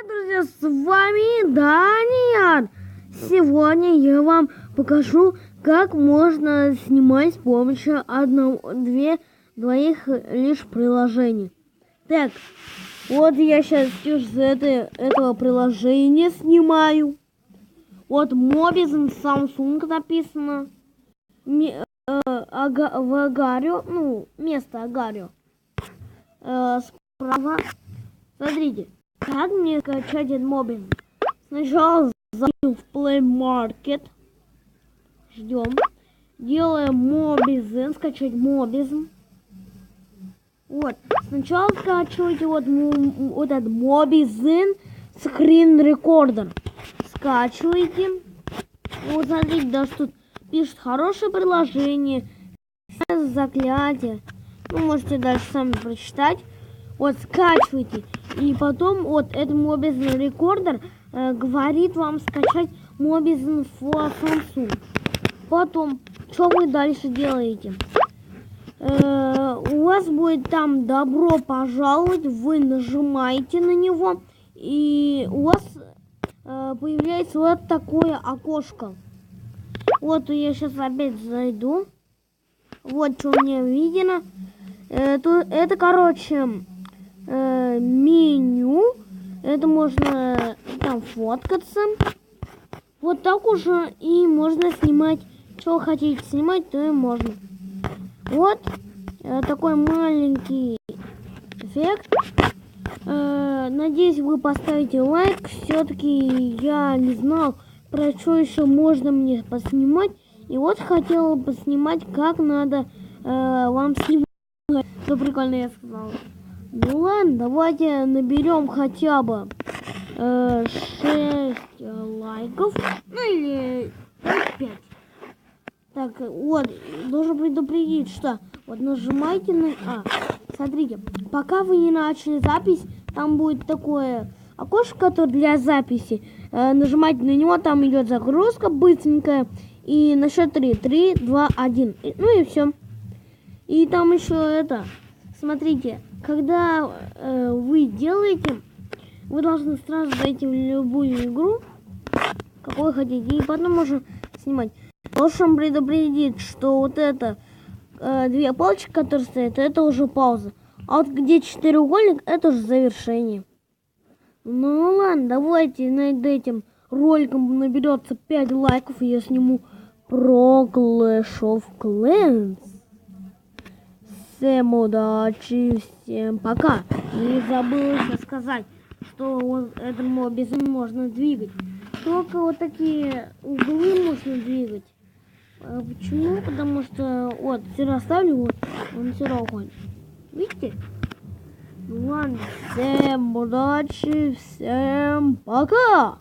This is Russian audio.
Друзья, с вами Даниэль. Сегодня я вам покажу, как можно снимать с помощью двоих лишь приложений. Так, вот я сейчас с этого приложения снимаю. Вот Mobizen Samsung написано. В Агарио, место Агарио. Справа. Смотрите. Как мне скачать этот Mobizen? Сначала зайдем в Play Market. Ждем. Делаем Mobizen. Скачать Mobizen. Вот. Сначала скачивайте вот этот Mobizen Screen Recorder. Скачивайте. Вот смотрите, даже тут пишет хорошее приложение. Заклятие. Можете дальше сами прочитать. Вот, скачивайте. И потом вот этот Mobizen Recorder говорит вам скачать Mobizen for Samsung. Потом, что вы дальше делаете? У вас будет там добро пожаловать. Вы нажимаете на него. И у вас появляется вот такое окошко. Вот я сейчас опять зайду. Вот что у меня видно. Это, короче, меню. Это можно там фоткаться. Вот так уже и можно снимать. Что вы хотите снимать, то и можно. Вот такой маленький эффект. Надеюсь, вы поставите лайк. Все-таки я не знал, про что еще можно мне поснимать. И вот хотела поснимать, как надо вам снимать. Что прикольно я сказала. Ну ладно, давайте наберем хотя бы 6 лайков. Ну или 5. Так, вот, должен предупредить, что вот нажимайте на... смотрите, пока вы не начали запись, там будет такое окошко для записи. Нажимайте на него, там идет загрузка быстренькая. И на счет 3. 3, 2, 1. Ну и все. И там еще смотрите, когда вы делаете, вы должны сразу зайти в любую игру, какую хотите, и потом можно снимать. Должен предупредить, что вот две палочки, которые стоят, это уже пауза. А вот где четыреугольник, это уже завершение. Ну ладно, давайте над этим роликом наберется 5 лайков, и я сниму про Clash of Clans. Всем удачи, всем пока. Не забыл еще сказать, что вот этот Mobizen можно двигать. Только вот такие углы можно двигать. Почему? Потому что вот все ставлю, вот он все равно уходит. Видите? Ну ладно, всем удачи, всем пока.